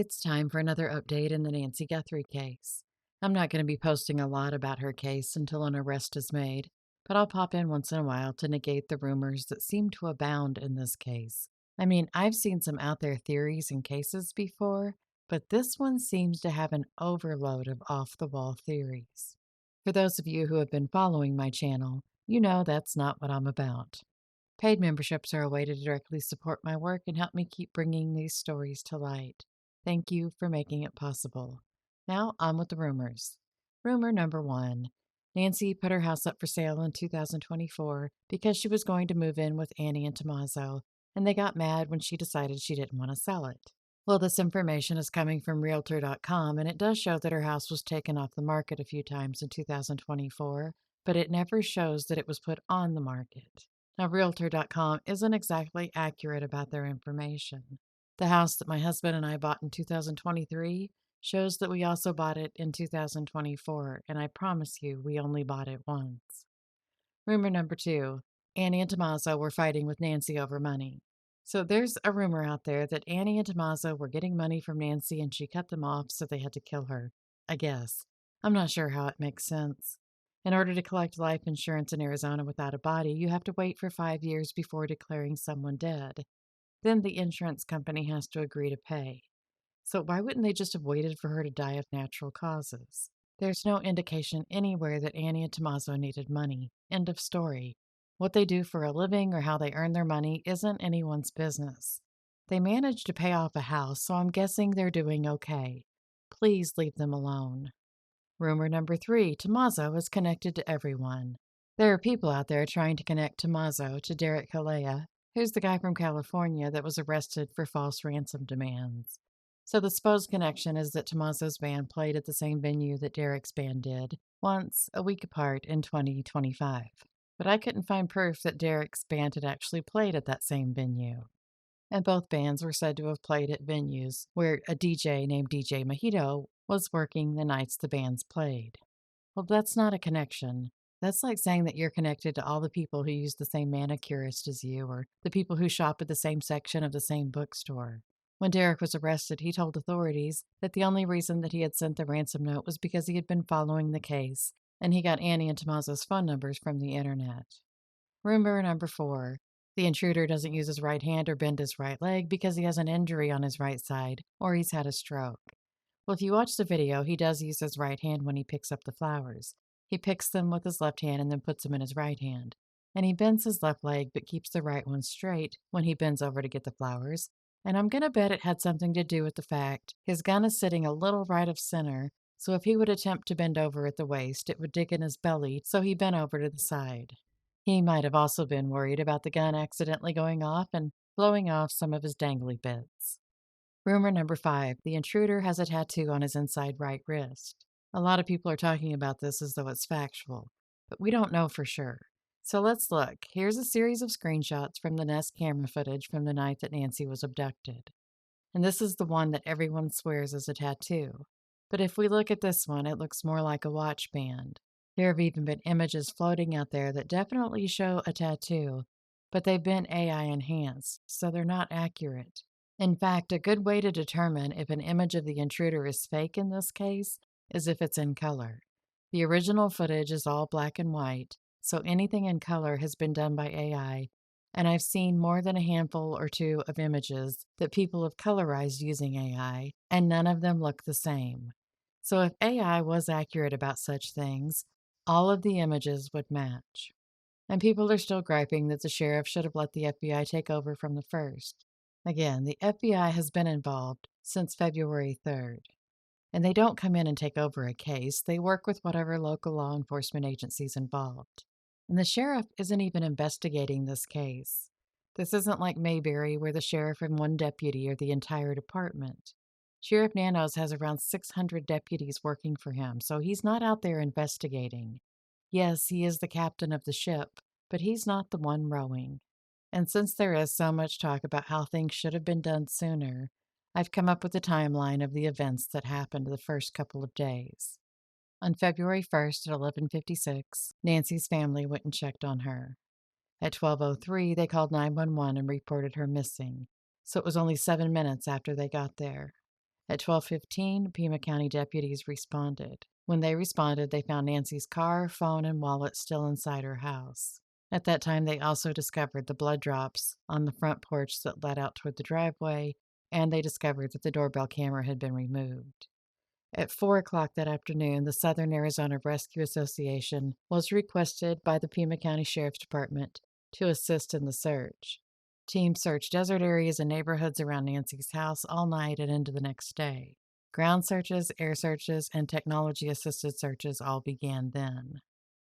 It's time for another update in the Nancy Guthrie case. I'm not going to be posting a lot about her case until an arrest is made, but I'll pop in once in a while to negate the rumors that seem to abound in this case. I mean, I've seen some out there theories and cases before, but this one seems to have an overload of off the wall theories. For those of you who have been following my channel, you know that's not what I'm about. Paid memberships are a way to directly support my work and help me keep bringing these stories to light. Thank you for making it possible. Now, on with the rumors. Rumor number one: Nancy put her house up for sale in 2024 because she was going to move in with Annie and Tommaso, and they got mad when she decided she didn't want to sell it. Well, this information is coming from Realtor.com, and it does show that her house was taken off the market a few times in 2024, but it never shows that it was put on the market. Now, Realtor.com isn't exactly accurate about their information. The house that my husband and I bought in 2023 shows that we also bought it in 2024, and I promise you, we only bought it once. Rumor number two: Annie and Tommaso were fighting with Nancy over money. So there's a rumor out there that Annie and Tommaso were getting money from Nancy and she cut them off, so they had to kill her. I guess. I'm not sure how it makes sense. In order to collect life insurance in Arizona without a body, you have to wait for 5 years before declaring someone dead. Then the insurance company has to agree to pay. So why wouldn't they just have waited for her to die of natural causes? There's no indication anywhere that Annie and Tommaso needed money. End of story. What they do for a living or how they earn their money isn't anyone's business. They managed to pay off a house, so I'm guessing they're doing okay. Please leave them alone. Rumor number three: Tommaso is connected to everyone. There are people out there trying to connect Tommaso to Derek Kalea, who's the guy from California that was arrested for false ransom demands. So the supposed connection is that Tommaso's band played at the same venue that Derek's band did, once a week apart in 2025. But I couldn't find proof that Derek's band had actually played at that same venue. And both bands were said to have played at venues where a DJ named DJ Mojito was working the nights the bands played. Well, that's not a connection. That's like saying that you're connected to all the people who use the same manicurist as you, or the people who shop at the same section of the same bookstore. When Derek was arrested, he told authorities that the only reason that he had sent the ransom note was because he had been following the case, and he got Annie and Tommaso's phone numbers from the internet. Rumor number four: the intruder doesn't use his right hand or bend his right leg because he has an injury on his right side, or he's had a stroke. Well, if you watch the video, he does use his right hand when he picks up the flowers. He picks them with his left hand and then puts them in his right hand. And he bends his left leg but keeps the right one straight when he bends over to get the flowers. And I'm going to bet it had something to do with the fact his gun is sitting a little right of center, so if he would attempt to bend over at the waist, it would dig in his belly, so he bent over to the side. He might have also been worried about the gun accidentally going off and blowing off some of his dangly bits. Rumor number five: the intruder has a tattoo on his inside right wrist. A lot of people are talking about this as though it's factual, but we don't know for sure. So let's look. Here's a series of screenshots from the Nest camera footage from the night that Nancy was abducted. And this is the one that everyone swears is a tattoo. But if we look at this one, it looks more like a watch band. There have even been images floating out there that definitely show a tattoo, but they've been AI enhanced, so they're not accurate. In fact, a good way to determine if an image of the intruder is fake in this case is if it's in color. The original footage is all black and white, so anything in color has been done by AI, and I've seen more than a handful or two of images that people have colorized using AI, and none of them look the same. So if AI was accurate about such things, all of the images would match. And people are still griping that the sheriff should have let the FBI take over from the first. Again, the FBI has been involved since February 3rd. And they don't come in and take over a case, they work with whatever local law enforcement agency's involved. And the sheriff isn't even investigating this case. This isn't like Mayberry, where the sheriff and one deputy are the entire department. Sheriff Nanos has around 600 deputies working for him, so he's not out there investigating. Yes, he is the captain of the ship, but he's not the one rowing. And since there is so much talk about how things should have been done sooner, I've come up with a timeline of the events that happened the first couple of days. On February 1st at 11:56, Nancy's family went and checked on her. At 12:03, they called 911 and reported her missing, so it was only 7 minutes after they got there. At 12:15, Pima County deputies responded. When they responded, they found Nancy's car, phone, and wallet still inside her house. At that time, they also discovered the blood drops on the front porch that led out toward the driveway, and they discovered that the doorbell camera had been removed. At 4 o'clock that afternoon, the Southern Arizona Rescue Association was requested by the Pima County Sheriff's Department to assist in the search. Teams searched desert areas and neighborhoods around Nancy's house all night and into the next day. Ground searches, air searches, and technology-assisted searches all began then.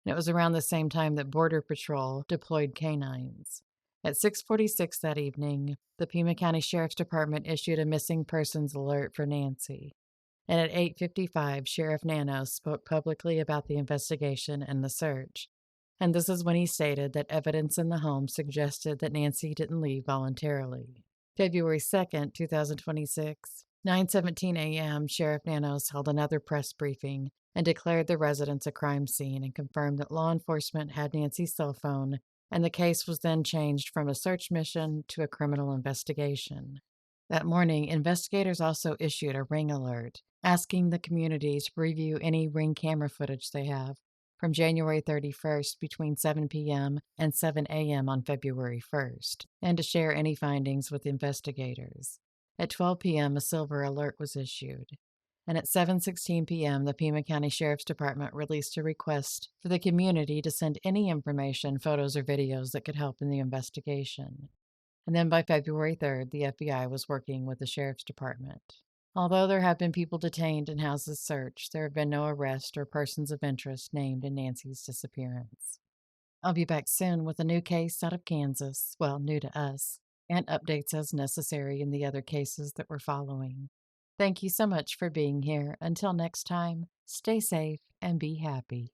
And it was around the same time that Border Patrol deployed canines. At 6:46 that evening, the Pima County Sheriff's Department issued a missing persons alert for Nancy. And at 8:55, Sheriff Nanos spoke publicly about the investigation and the search. And this is when he stated that evidence in the home suggested that Nancy didn't leave voluntarily. February 2nd, 2026, 9:17 a.m., Sheriff Nanos held another press briefing and declared the residence a crime scene and confirmed that law enforcement had Nancy's cell phone, and the case was then changed from a search mission to a criminal investigation. That morning, investigators also issued a ring alert, asking the community to review any ring camera footage they have from January 31st between 7 p.m. and 7 a.m. on February 1st, and to share any findings with investigators. At 12 p.m., a silver alert was issued. And at 7:16 p.m., the Pima County Sheriff's Department released a request for the community to send any information, photos, or videos that could help in the investigation. And then by February 3rd, the FBI was working with the Sheriff's Department. Although there have been people detained and houses searched, there have been no arrests or persons of interest named in Nancy's disappearance. I'll be back soon with a new case out of Kansas, well, new to us, and updates as necessary in the other cases that we're following. Thank you so much for being here. Until next time, stay safe and be happy.